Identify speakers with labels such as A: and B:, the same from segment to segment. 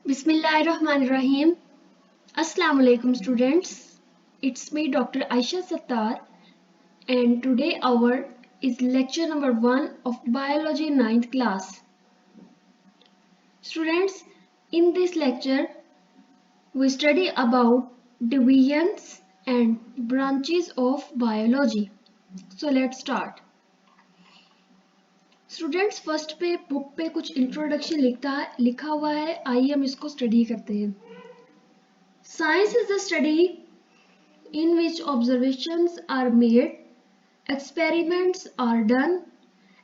A: Bismillahirrahmanirrahim. Assalamu alaikum students. It's me Dr. Aisha Sattar and today our is lecture number 1 of biology 9th class. Students, in this lecture we study about divisions and branches of biology. So let's start. Students first पे book पे कुछ introduction लिखा हुआ है, आइए हम इसको study करते हैं. Science is the study in which observations are made, experiments are done,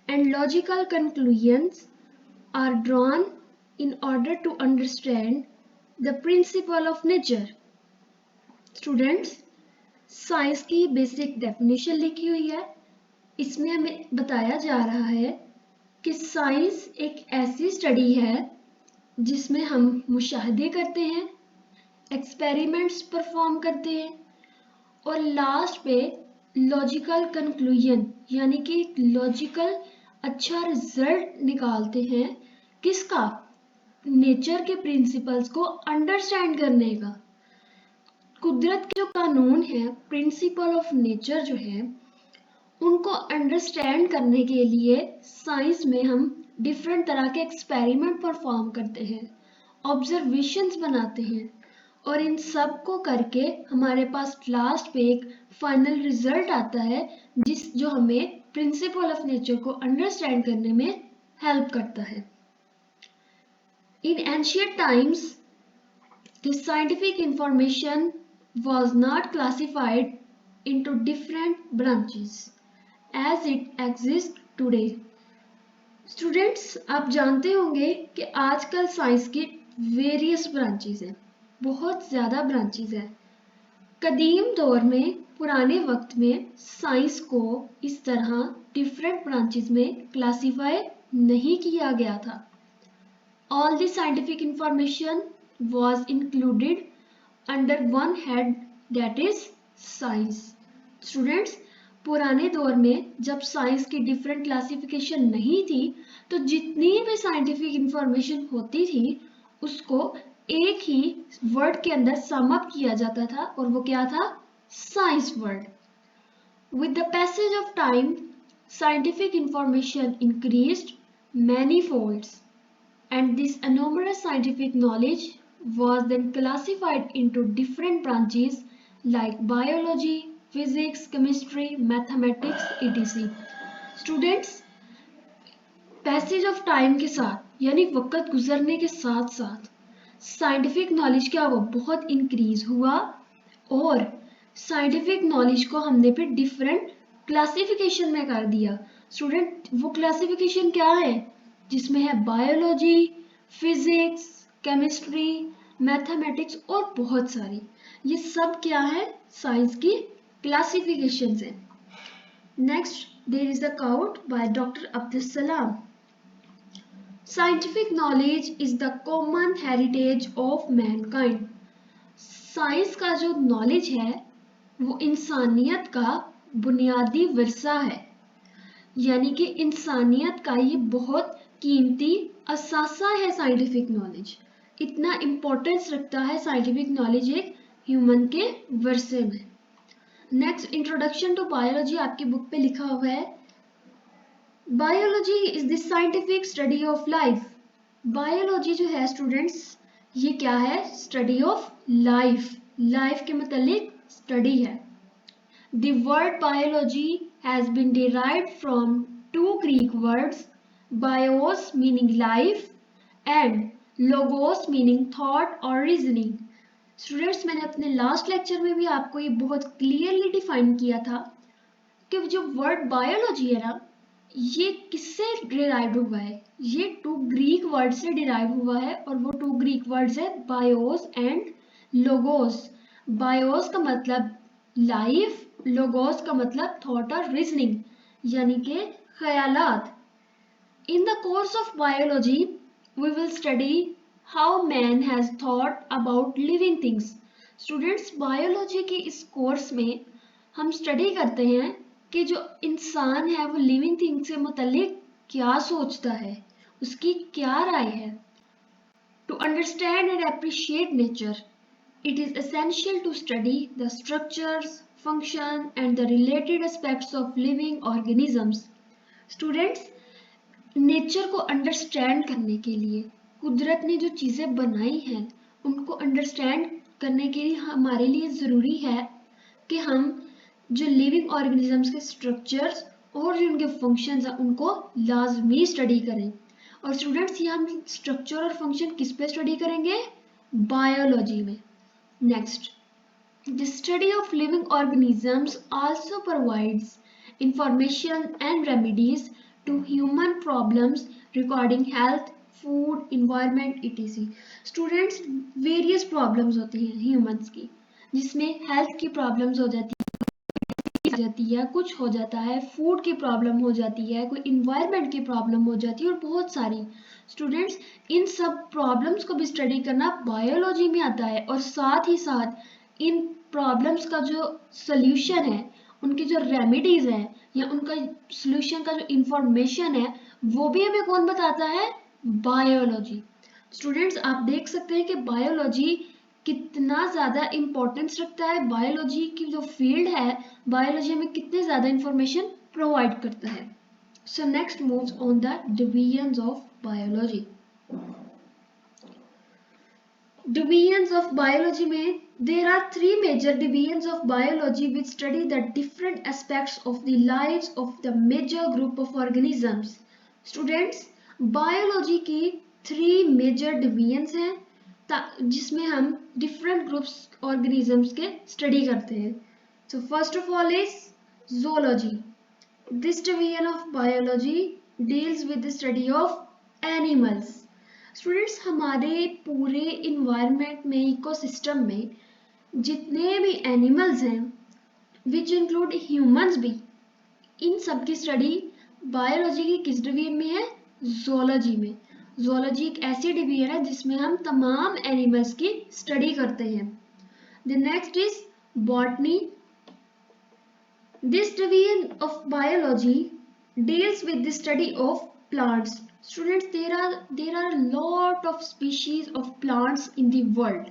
A: and logical conclusions are drawn in order to understand the principle of nature. Students, science की बेसिक डेफिनेशन लिखी हुई है. इसमें हमें बताया जा रहा है कि साइंस एक ऐसी स्टडी है जिसमें हम मुशाहदे करते हैं, एक्सपेरिमेंट्स परफॉर्म करते हैं और लास्ट पे लॉजिकल कंक्लूजन यानी कि एक लॉजिकल अच्छा रिजल्ट निकालते हैं. किसका? नेचर के प्रिंसिपल्स को अंडरस्टैंड करने का. कुदरत के जो कानून है, प्रिंसिपल ऑफ नेचर जो है, उनको अंडरस्टैंड करने के लिए साइंस में हम डिफरेंट तरह के एक्सपेरिमेंट परफॉर्म करते हैं, ऑब्जर्वेशंस बनाते हैं और इन सब को करके हमारे पास लास्ट पे एक फाइनल रिजल्ट आता है जो हमें प्रिंसिपल ऑफ नेचर को अंडरस्टैंड करने में हेल्प करता है. इन ancient times the scientific information was not classified into different branches as it exists today. Students, आप जानते होंगे कि आजकल साइंस की वेरियस ब्रांचेस हैं, बहुत ज़्यादा ब्रांचेस हैं. कदीम दौर में, पुराने वक्त में साइंस को इस तरह डिफरेंट ब्रांचेस में क्लासीफाई नहीं किया गया था. All the scientific information was included under one head, that is science. Students, पुराने दौर में जब साइंस की डिफरेंट क्लासिफिकेशन नहीं थी तो जितनी भी साइंटिफिक इंफॉर्मेशन होती थी उसको एक ही वर्ड के अंदर सम अप किया जाता था और वो क्या था? Science word. With the passage of time scientific information increased many folds and this enormous scientific knowledge was then classified into different branches like biology, physics, chemistry, mathematics, etc. Students, passage of time के साथ यानी वक्त गुजरने के साथ साथ scientific knowledge क्या हुआ? बहुत इंक्रीज हुआ और साइंटिफिक नॉलेज को हमने फिर डिफरेंट क्लासिफिकेशन में कर दिया. स्टूडेंट, वो क्लासिफिकेशन क्या है? जिसमें है बायोलॉजी, फिजिक्स, केमिस्ट्री, मैथमेटिक्स और बहुत सारी. ये सब क्या है? साइंस की क्लासिफिकेशन है. Next, there is the quote by doctor Abdul Salam. Scientific knowledge is the common heritage of mankind. Science का जो नॉलेज है वो इंसानियत का बुनियादी विरसा है, यानी कि इंसानियत का ये बहुत कीमती असासा है. साइंटिफिक नॉलेज इतना इम्पोर्टेंस रखता है, साइंटिफिक नॉलेज एक ह्यूमन के वर्से में. नेक्स्ट, इंट्रोडक्शन टू बायोलॉजी आपकी बुक पे लिखा हुआ है. Biology is the scientific study of life. Biology जो है स्टूडेंट्स, ये क्या है? Study of life. लाइफ के मतलब स्टडी है. The word biology has been derived from two Greek words, bios meaning life and logos meaning thought or reasoning. Students, मैंने अपने लास्ट लेक्चर में भी आपको ये बहुत क्लियरली डिफाइन किया था कि जो वर्ड बायोलॉजी है ना, ये किससे डिराइव हुआ है? ये टू ग्रीक वर्ड से डिराइव हुआ है और वो टू ग्रीक वर्ड्स है बायोस एंड लोगोस. बायोस का मतलब लाइफ, लोगोस का मतलब थॉट और रीजनिंग यानी कि ख्यालात. In the course of biology we will study how man has thought about living things. Students, biology के इस कोर्स में हम स्टडी करते हैं कि जो इंसान है वो लिविंग थिंग्स से मुतल्लिक क्या सोचता है, उसकी क्या राय है। To understand and appreciate nature, it is essential to study the structures, function and the related aspects of living organisms. Students, nature को अंडरस्टैंड करने के लिए, कुदरत ने जो चीज़ें बनाई हैं उनको अंडरस्टैंड करने के लिए हमारे लिए ज़रूरी है कि हम जो लिविंग ऑर्गेनिजम्स के स्ट्रक्चर्स और जो उनके फंक्शंस हैं उनको लाजमी स्टडी करें। और स्टूडेंट्स, ये हम स्ट्रक्चर और फंक्शन किस पे स्टडी करेंगे? बायोलॉजी में। Next, the study of living organisms also provides information and remedies to human problems regarding health, food, environment, etc. Students, various problems होती हैं humans की, जिसमें health की problems हो जाती है, कुछ हो जाता है, फूड की प्रॉब्लम हो जाती है, कोई इन्वायरमेंट की प्रॉब्लम हो जाती है और बहुत सारी। स्टूडेंट्स, इन सब प्रॉब्लम्स को भी स्टडी करना बायोलॉजी में आता है और साथ ही साथ इन प्रॉब्लम्स का जो सल्यूशन है, उनकी जो रेमेडीज है या उनका सल्यूशन का जो इंफॉर्मेशन है वो भी हमें कौन बताता है? बायोलॉजी। स्टूडेंट्स, आप देख सकते हैं कि बायोलॉजी कितना ज़्यादा इम्पोर्टेंस रखता है। बायोलॉजी की जो फील्ड है, बायोलॉजी हमें कितने ज़्यादा इंफॉर्मेशन प्रोवाइड करता है। So next moves on the divisions of biology. Divisions of biology में there are three major divisions of biology which study the different aspects of the lives of the major group of organisms. Students, biology की three major divisions हैं जिसमें हम different groups organisms के study करते हैं. So first of all is zoology. This division of biology deals with the study of animals. Students, हमारे पूरे environment में, इकोसिस्टम में जितने भी एनिमल्स हैं, विच इंक्लूड ह्यूमंस भी, इन सब की स्टडी बायोलॉजी की किस डिवीजन में है? ज़ूलॉजी में। ज़ूलॉजी एक ऐसी डिवीजन है जिसमें हम तमाम एनिमल्स की स्टडी करते हैं। The next is botany. This division of biology deals with the study of plants. Students, there are a lot of species of plants in the world.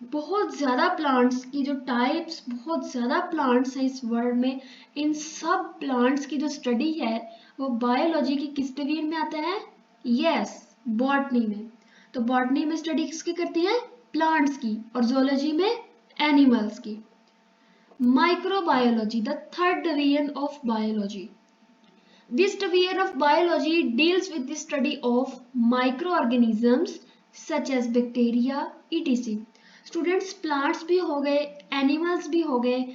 A: बहुत ज़्यादा प्लांट्स की जो टाइप्स, बहुत ज़्यादा प्लांट्स हैं इस वर्ल्ड में। इन सब प्लांट्स की जो स्टडी है वो बायोलॉजी की किस डिवीजन में आता है? यस, बॉटनी में। तो बॉटनी में स्टडी किसकी करती है? प्लांट्स की। और ज़ूलॉजी में एनिमल्स की। Microbiology, the third division of biology. This division of biology deals with the study of microorganisms such as bacteria, etc. Students, plants भी हो गए, animals भी हो गए.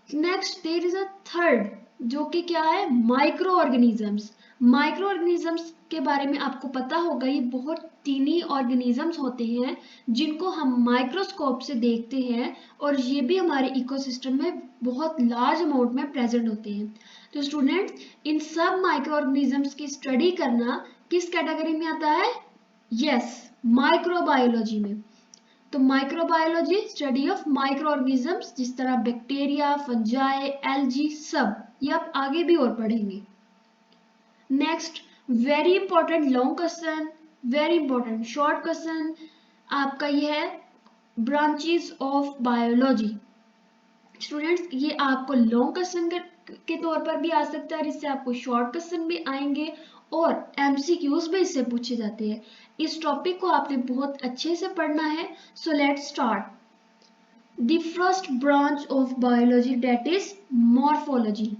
A: Next, there is a third जो कि क्या है? Microorganisms. Microorganisms के बारे में आपको पता होगा, ये बहुत टीनी ऑर्गेनिजम्स होते हैं जिनको हम माइक्रोस्कोप से देखते हैं और ये भी हमारे इकोसिस्टम में बहुत लार्ज अमाउंट में प्रेजेंट होते हैं। तो स्टूडेंट्स, इन सब माइक्रो ऑर्गेनिजम्स की स्टडी करना किस कैटेगरी में आता है? यस, माइक्रोबायोलॉजी में। तो microbiology study of micro organisms, जिस तरह बैक्टीरिया, फंजाई, एल्गी, सब ये आप आगे भी और पढ़ेंगे। Next, very important long question, very important short question आपका ये है, ब्रांचेस ऑफ बायोलॉजी। स्टूडेंट्स, ये आपको लॉन्ग क्वेश्चन के तौर पर भी आ सकता है, इससे आपको शॉर्ट क्वेश्चन भी आएंगे और एमसीक्यूज भी इससे पूछे जाते हैं। इस टॉपिक को आपने बहुत अच्छे से पढ़ना है। So let's start. The first branch of biology, that is morphology.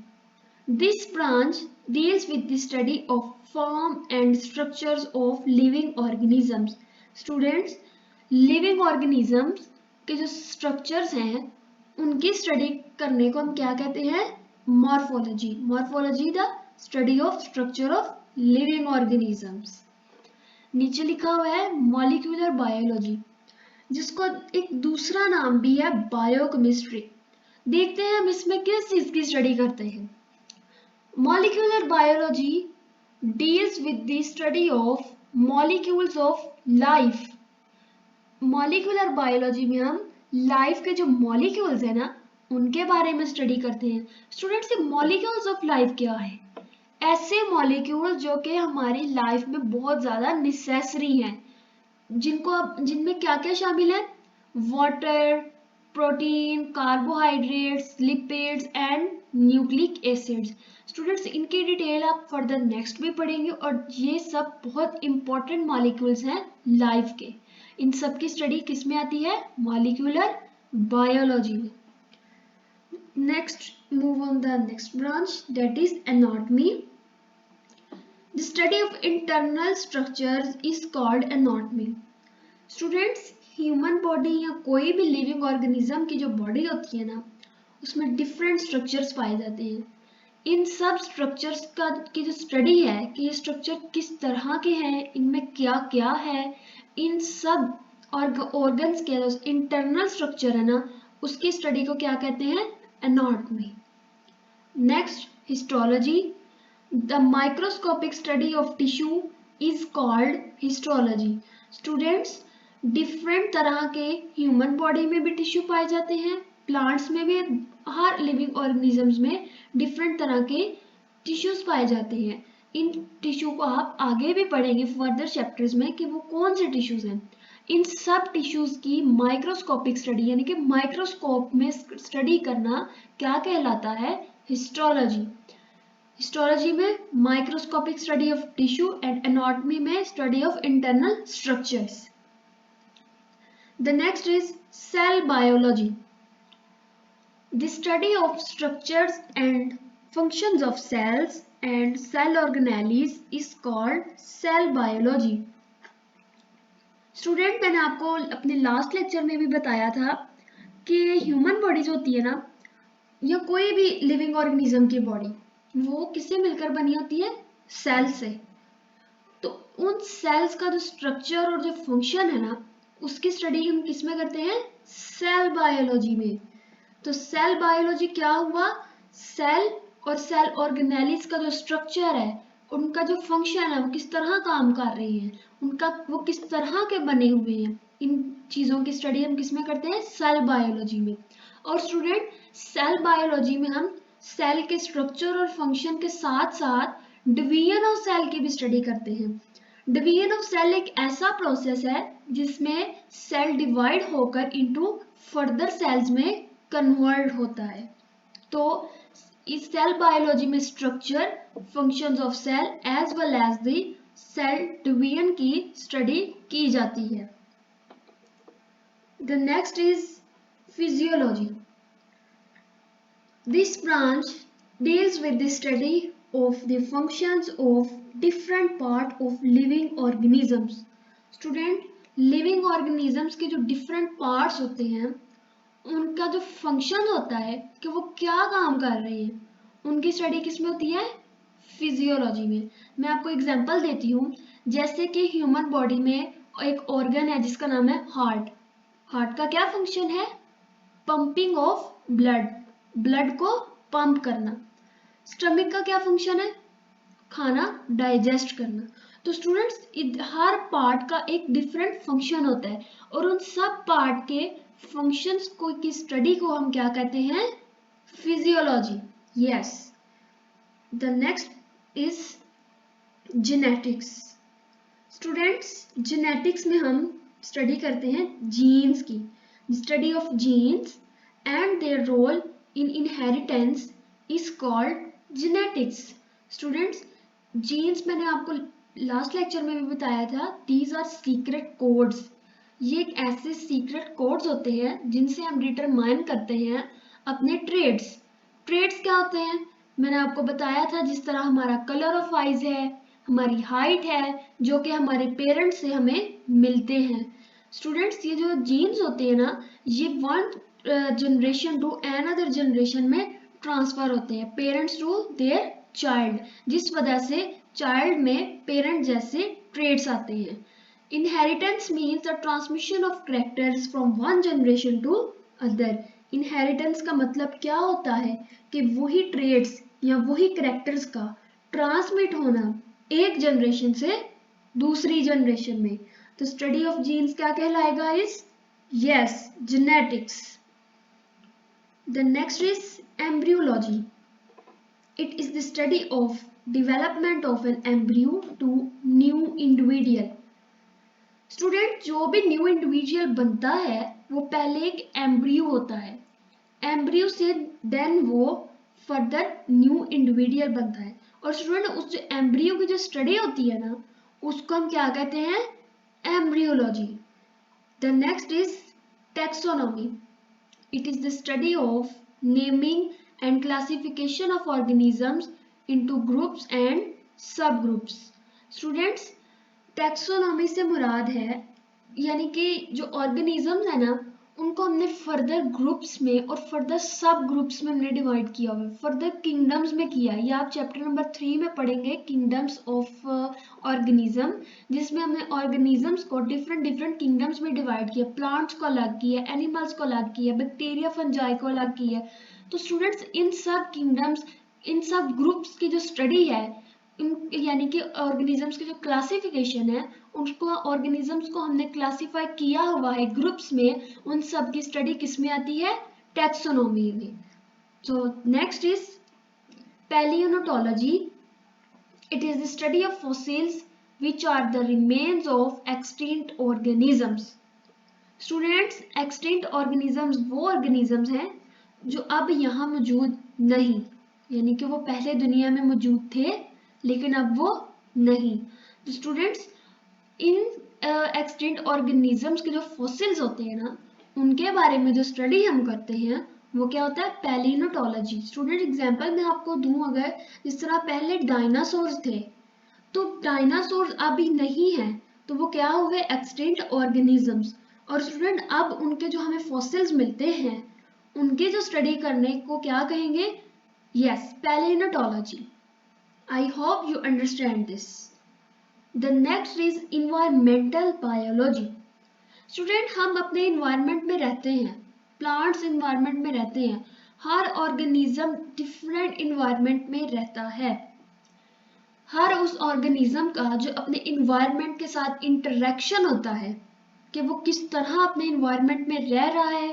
A: This branch deals with the study of form and structures of living organisms. Students, living organisms के जो structures हैं उनकी स्टडी करने को हम क्या कहते हैं? Morphology. Morphology the study of structure of living organisms. नीचे लिखा हुआ है मॉलिक्यूलर बायोलॉजी, जिसको एक दूसरा नाम भी है बायोकेमिस्ट्री. देखते हैं हम इसमें किस चीज की स्टडी करते हैं. Molecular biology deals with the study of molecules of life. Molecular biology में हम लाइफ के जो molecules हैं ना, उनके बारे में स्टडी करते हैं. स्टूडेंट्स, ये molecules of life क्या है? ऐसे मॉलिक्यूल जो कि हमारी लाइफ में बहुत ज़्यादा नेसेसरी हैं, जिनमें क्या क्या शामिल है? Water, protein, carbohydrates, lipids and nucleic acids. Students, इनकी डिटेल आप फर्दर नेक्स्ट में पढ़ेंगे और ये सब बहुत इंपॉर्टेंट मॉलिक्यूल्स हैं लाइफ के। इन सब की स्टडी किस में आती है? मॉलिक्यूलर बायोलॉजी में। Next, move on the next branch, that is anatomy. The study of internal structures is called anatomy. Students, human body या कोई भी लिविंग ऑर्गेनिज्म की जो बॉडी होती है ना, उसमें डिफरेंट स्ट्रक्चर्स पाए जाते हैं। इन सब स्ट्रक्चर्स का की जो स्टडी है कि ये स्ट्रक्चर किस तरह के हैं, इनमें क्या क्या है, इन सब ऑर्गन्स के जो इंटरनल स्ट्रक्चर है ना, उसकी स्टडी को क्या कहते हैं? Anatomy. Next, histology. The microscopic study of tissue is called histology. Students, different तरह के ह्यूमन बॉडी में भी टिश्यू पाए जाते हैं, प्लांट्स में भी, हर लिविंग ऑर्गेनिजम्स में डिफरेंट तरह के टिश्यूज पाए जाते हैं। इन टिश्यू को आप आगे भी पढ़ेंगे फर्दर चैप्टर्स में कि वो कौन से टिश्यूज हैं। इन सब टिश्यूज की माइक्रोस्कोपिक स्टडी यानी कि माइक्रोस्कोप में स्टडी करना क्या कहलाता है? हिस्टोलॉजी। हिस्टोलॉजी में microscopic study of tissue and anatomy में study of internal structures. The next is cell biology. The study of structures and functions of cells and cell organelles is called cell biology. Student, मैंने आपको अपने last lecture में भी बताया था कि human body जो होती है ना, या कोई भी लिविंग ऑर्गेनिज्म की बॉडी, वो किससे मिलकर बनी होती है? सेल से। तो उन सेल्स का जो स्ट्रक्चर और जो फंक्शन है ना, उसकी स्टडी हम किस में करते हैं? सेल बायोलॉजी में। तो सेल बायोलॉजी क्या हुआ? सेल और सेल ऑर्गेनेलिस का जो स्ट्रक्चर है, उनका जो फंक्शन है, वो किस तरह काम कर रही है, उनका वो किस तरह के बने हुए हैं, इन चीजों की स्टडी हम किस में करते हैं? सेल बायोलॉजी में। और स्टूडेंट, सेल बायोलॉजी में हम सेल के स्ट्रक्चर और फंक्शन के साथ साथ डिवीजन ऑफ सेल की भी स्टडी करते हैं। डिवीजन ऑफ सेल एक ऐसा प्रोसेस है जिसमें सेल डिवाइड होकर इनटू फर्दर सेल्स में कन्वर्ट होता है। तो इस सेल बायोलॉजी में structure, functions of cell as well as the cell division की स्टडी की जाती है। The next is physiology. This branch deals with the study of the functions of different part of living organisms. Student, living organisms के जो different parts होते हैं, उनका जो function होता है कि वो क्या काम कर रहे हैं, उनकी स्टडी किस में होती है? फिजियोलॉजी में। मैं आपको एग्जांपल देती हूँ, जैसे कि ह्यूमन बॉडी में एक ऑर्गन है जिसका नाम है हार्ट। हार्ट का क्या फंक्शन है? पंपिंग ऑफ ब्लड, ब्लड को पंप करना। स्टमक का क्या फंक्शन है? खाना डाइजेस्ट करना। तो स्टूडेंट्स, हर पार्ट का एक डिफरेंट फंक्शन होता है और उन सब पार्ट के फंक्शंस को की स्टडी को हम क्या कहते हैं? Physiology. Yes. The next is genetics. Students, genetics में हम स्टडी करते हैं जीन्स की। Study of genes and their role in inheritance is called genetics. Students, genes मैंने आपको लास्ट लेक्चर में भी बताया था, these are secret codes. ये एक ऐसे सीक्रेट कोड्स होते हैं जिनसे हम डिटरमाइन करते हैं अपने ट्रेड्स। ट्रेड्स क्या होते हैं? मैंने आपको बताया था, जिस तरह हमारा कलर ऑफ आइज है, हमारी हाइट है, जो कि हमारे पेरेंट्स से हमें मिलते हैं। स्टूडेंट्स, ये जो जीन्स होते हैं ना, ये one generation to another generation में ट्रांसफर होते हैं, पेरेंट्स टू देयर चाइल्ड, जिस वजह से चाइल्ड में पेरेंट जैसे ट्रेड्स आते हैं। Inheritance means the transmission of characters from one generation to other. Inheritance का मतलब क्या होता है कि वही ट्रेड्स या वही कैरेक्टर्स का ट्रांसमिट होना एक जनरेशन से दूसरी जनरेशन में। तो स्टडी ऑफ जीन्स क्या कहलाएगा? Is yes, genetics. The next is embryology. It is the study of development of an embryo to new individual. Student, जो भी न्यू इंडिविजुअल बनता है वो पहले एक एम्ब्रियो होता है, एम्ब्रियो से देन वो फर्दर न्यू इंडिविजुअल बनता है। और स्टूडेंट, उस जो एम्ब्रियो की जो स्टडी होती है ना, उसको हम क्या कहते हैं? Embryology. The next is taxonomy. It is the study of naming and classification of organisms into groups and सब ग्रुप्स। स्टूडेंट्स, टैक्सोनॉमी से मुराद है यानी कि जो ऑर्गेनिजम्स है ना, उनको हमने फर्दर ग्रुप्स में और फर्दर सब ग्रुप्स में हमने डिवाइड किया हुआ है, फर्दर किंगडम्स में किया है। ये आप चैप्टर नंबर 3 में पढ़ेंगे, किंगडम्स ऑफ ऑर्गेनिज्म, जिसमें हमने ऑर्गेनिजम्स को डिफरेंट डिफरेंट किंगडम्स में डिवाइड किया, प्लांट्स को अलग किया, एनिमल्स को अलग किया, बैक्टीरिया फंजाई को अलग किया। तो स्टूडेंट्स, इन सब किंगडम्स, इन सब ग्रुप्स की जो स्टडी है, यानी कि ऑर्गेनिजम्स की जो क्लासिफिकेशन है, उसको ऑर्गेनिजम्स को हमने क्लासिफाई किया हुआ है ग्रुप्स में, उन सब की स्टडी किस में आती है? टैक्सोनॉमी में। So next is palaeontology. It is the study of fossils which are the remains of extinct organisms. Students, extinct organisms वो ऑर्गेनिजम्स हैं जो अब यहाँ मौजूद नहीं, यानी कि वो पहले दुनिया में मौजूद थे लेकिन अब वो नहीं। तो स्टूडेंट्स, इन एक्सटिंक्ट ऑर्गेनिजम्स के जो फॉसिल्स होते हैं ना, उनके बारे में जो स्टडी हम करते हैं वो क्या होता है? पैलियोनटोलॉजी। स्टूडेंट, एग्जांपल मैं आपको दूं, अगर जिस तरह पहले डायनासोर्स थे, तो डायनासोर्स अभी नहीं है, तो वो क्या हुए? Extinct organisms. और स्टूडेंट, अब उनके जो हमें फॉसिल्स मिलते हैं, उनके जो स्टडी करने को क्या कहेंगे? Yes, पैलियोनटोलॉजी। I hope you understand this. The next is environmental biology. Student, हम अपने इन्वायरमेंट में रहते हैं, प्लांट्स इन्वायरमेंट में रहते हैं, हर ऑर्गेनिज्म डिफरेंट इन्वायरमेंट में रहता है। हर उस ऑर्गेनिज्म का जो अपने इन्वायरमेंट के साथ इंटरेक्शन होता है, कि वो किस तरह अपने इन्वायरमेंट में रह रहा है,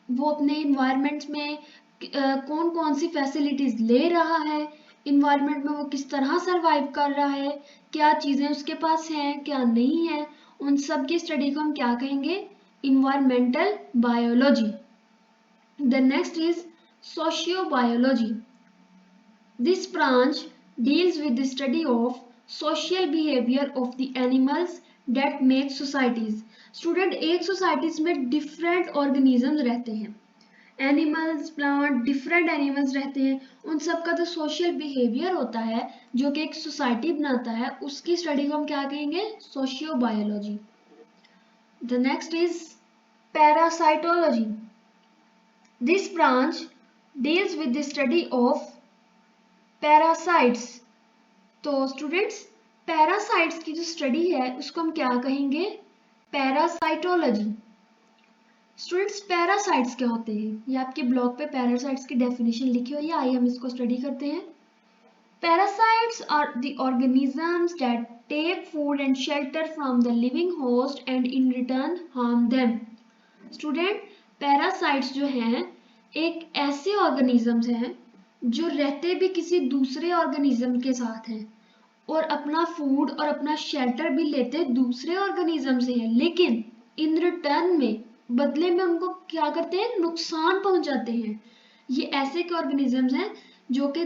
A: वो अपने इन्वायरमेंट में कौन कौन सी फैसिलिटीज ले रहा है, इन्वायरमेंट में वो किस तरह सरवाइव कर रहा है, क्या चीज़ें उसके पास हैं, क्या नहीं है, उन सब की स्टडी को हम क्या कहेंगे? Environmental biology. The next is sociobiology. This branch deals with the study of social behavior of the animals that make societies. Student, एक सोसाइटीज में डिफरेंट ऑर्गेनिजम्स रहते हैं, एनिमल्स, प्लांट, डिफरेंट एनिमल्स रहते हैं, उन सब का जो सोशल बिहेवियर होता है जो कि एक सोसाइटी बनाता है, उसकी स्टडी को हम क्या कहेंगे? Sociobiology. The next is parasitology. This branch deals with the study of parasites. तो स्टूडेंट्स, पैरासाइट्स की जो स्टडी है उसको हम क्या कहेंगे? पैरासाइटोलॉजी। स्टूडेंट्स, पैरासाइट्स क्या होते हैं? ये आपके ब्लॉग पे पैरासाइट्स की डेफिनेशन लिखी हुई है, आइए हम इसको स्टडी करते हैं। Parasites are the organisms that take food and shelter from the living host and in return harm them. Student, parasites जो हैं एक ऐसे ऑर्गेनिजम्स हैं जो रहते भी किसी दूसरे ऑर्गेनिज्म के साथ हैं और अपना फूड और अपना शेल्टर भी लेते दूसरे ऑर्गेनिज्म से हैं, लेकिन इन रिटर्न में, बदले में उनको क्या करते हैं? नुकसान पहुंचाते हैं। ये ऐसे के ऑर्गेनिजम्स हैं जो कि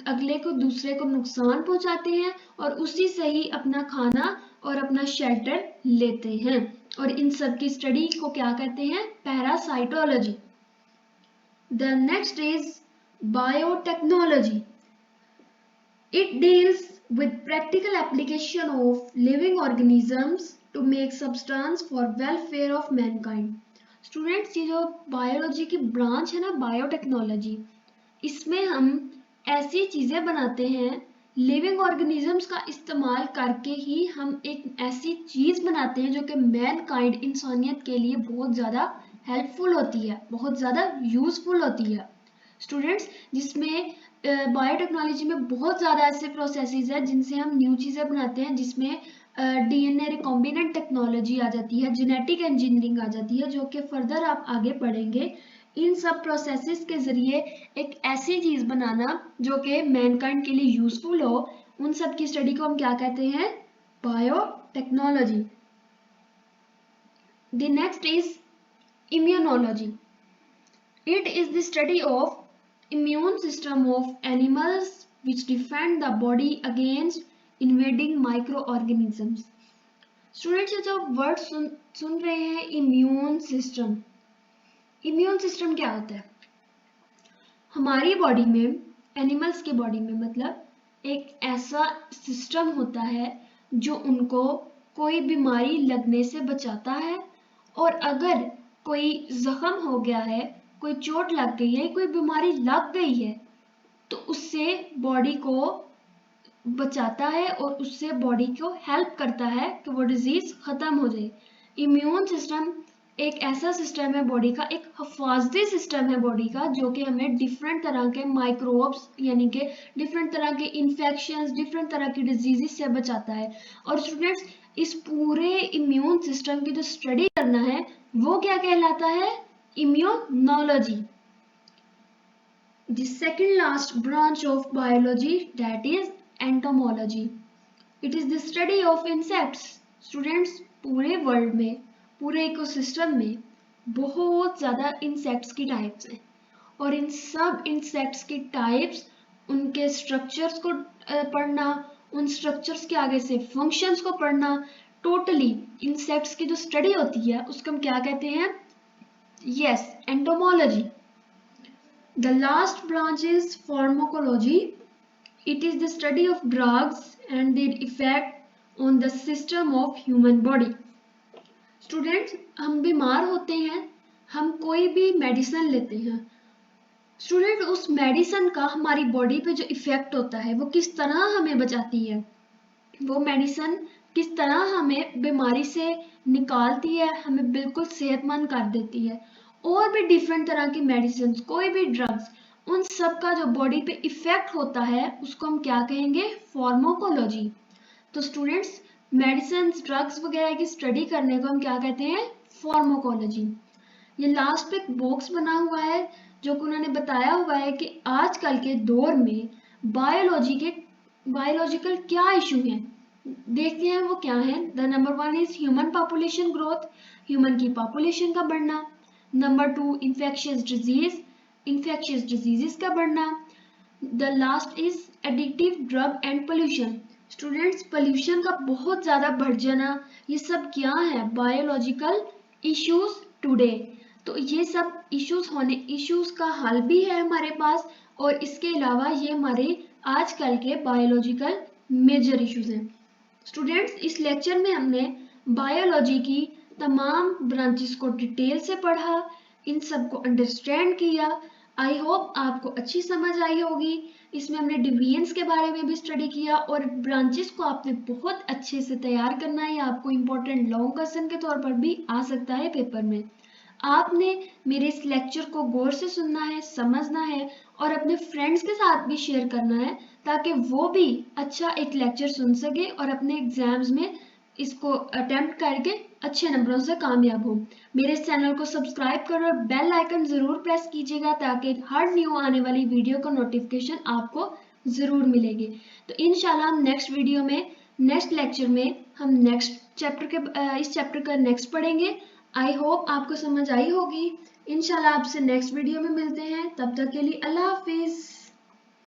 A: अगले को, दूसरे को नुकसान पहुंचाते हैं और उसी से ही अपना खाना और अपना शेल्टर लेते हैं, और इन सब की स्टडी को क्या कहते हैं? Parasitology. The next is biotechnology. It deals with practical application of living organisms to make substance for welfare of mankind. Students, ये जो बायोलॉजी की ब्रांच है ना, बायोटेक्नोलॉजी, इसमें हम ऐसी चीज़ें बनाते हैं, लिविंग ऑर्गेनिजम्स का इस्तेमाल करके ही हम एक ऐसी चीज़ बनाते हैं जो कि मैनकाइंड, इंसानियत के लिए बहुत ज़्यादा हेल्पफुल होती है, बहुत ज़्यादा यूज़फुल होती है। स्टूडेंट्स, जिसमें बायोटेक्नोलॉजी में बहुत ज़्यादा ऐसे प्रोसेसेस हैं जिनसे हम न्यू चीज़ें बनाते हैं, जिसमें डीएनए रिकॉम्बिनेंट टेक्नोलॉजी आ जाती है, जेनेटिक इंजीनियरिंग आ जाती है, जो कि फर्दर आप आगे पढ़ेंगे। इन सब प्रोसेसेस के ज़रिए एक ऐसी चीज़ बनाना जो कि मैनकाइंड के लिए यूज़फुल हो, उन सब की स्टडी को हम क्या कहते हैं? Biotechnology. The next is immunology. It is the study of immune system of animals which defend the body against invading microorganisms. Students ये जो वर्ड सुन रहे हैं इम्यून सिस्टम, इम्यून सिस्टम क्या होता है? हमारी बॉडी में, एनिमल्स की बॉडी में मतलब एक ऐसा सिस्टम होता है जो उनको कोई बीमारी लगने से बचाता है, और अगर कोई जख्म हो गया है, कोई चोट लग गई है, कोई बीमारी लग गई है, तो उससे बॉडी को बचाता है और उससे बॉडी को हेल्प करता है कि वो डिजीज खत्म हो जाए। इम्यून सिस्टम एक ऐसा सिस्टम है बॉडी का, एक हिफाजती सिस्टम है बॉडी का, जो कि हमें डिफरेंट तरह के माइक्रोब्स यानी कि डिफरेंट तरह के इन्फेक्शंस, डिफरेंट तरह की डिजीजेस से बचाता है। और स्टूडेंट्स इस पूरे इम्यून सिस्टम की जो स्टडी करना है वो क्या कहलाता है? Immunology. The second last branch of biology, that is entomology. It is the study of insects. Students, पूरे वर्ल्ड में, पूरे इकोसिस्टम में बहुत ज़्यादा इंसेक्ट्स की टाइप्स हैं, और इन सब इंसेक्ट्स की टाइप्स, उनके स्ट्रक्चर्स को पढ़ना, उन स्ट्रक्चर्स के आगे से फंक्शंस को पढ़ना, टोटली इंसेक्ट्स की जो स्टडी होती है उसको हम क्या कहते हैं? Yes, entomology. The last branch is pharmacology. It is the study of drugs and their effect on the system of human body. Students, हम बीमार होते हैं, हम कोई भी मेडिसिन लेते हैं, स्टूडेंट उस मेडिसिन का हमारी बॉडी पे जो इफेक्ट होता है वो किस तरह हमें बचाती है, वो मेडिसिन किस तरह हमें बीमारी से निकालती है, हमें बिल्कुल सेहतमंद कर देती है। और भी डिफरेंट तरह की मेडिसिन, कोई भी ड्रग्स, उन सब का जो बॉडी पे इफेक्ट होता है उसको हम क्या कहेंगे? फार्माकोलॉजी। तो स्टूडेंट्स मेडिसिन, ड्रग्स वगैरह की स्टडी करने को हम क्या कहते हैं? फार्माकोलॉजी। ये लास्ट पे एक बॉक्स बना हुआ है जो कि उन्होंने बताया हुआ है कि आजकल के दौर में बायोलॉजिकल क्या इशू हैं। देखते हैं वो क्या है। The number 1 is human population growth, human की पॉपुलेशन का बढ़ना। नंबर 2 इन्फेक्शियस डिजीजेस का बढ़ना। The last is addictive drug and pollution. Students pollution का बहुत ज़्यादा बढ़ जाना, ये सब क्या है? Biological issues today. तो ये सब इश्यूज का हल भी है हमारे पास, और इसके अलावा ये हमारे आजकल के बायोलॉजिकल मेजर इश्यूज हैं। स्टूडेंट्स इस लेक्चर में हमने बायोलॉजी की तमाम ब्रांचेस को डिटेल से पढ़ा, इन सब को अंडरस्टैंड किया। आई होप आपको अच्छी समझ आई होगी। इसमें हमने डिवीजन्स के बारे में भी स्टडी किया, और ब्रांचेस को आपने बहुत अच्छे से तैयार करना है, आपको इम्पोर्टेंट लॉन्ग क्वेश्चन के तौर पर भी आ सकता है पेपर में। आपने मेरे इस लेक्चर को गौर से सुनना है, समझना है, और अपने फ्रेंड्स के साथ भी शेयर करना है, ताकि वो भी अच्छा एक लेक्चर सुन सके और अपने एग्जाम्स में इसको अटेम्प्ट करके अच्छे नंबरों से कामयाब हो। मेरे इस चैनल को सब्सक्राइब करो और बेल आइकन ज़रूर प्रेस कीजिएगा, ताकि हर न्यू आने वाली वीडियो का नोटिफिकेशन आपको ज़रूर मिलेगी। तो इंशाल्लाह हम नेक्स्ट वीडियो में, नेक्स्ट लेक्चर में हम इस चैप्टर का नेक्स्ट पढ़ेंगे। आई होप आपको समझ आई होगी। इंशाल्लाह आपसे नेक्स्ट वीडियो में मिलते हैं, तब तक के लिए अल्लाह हाफिज।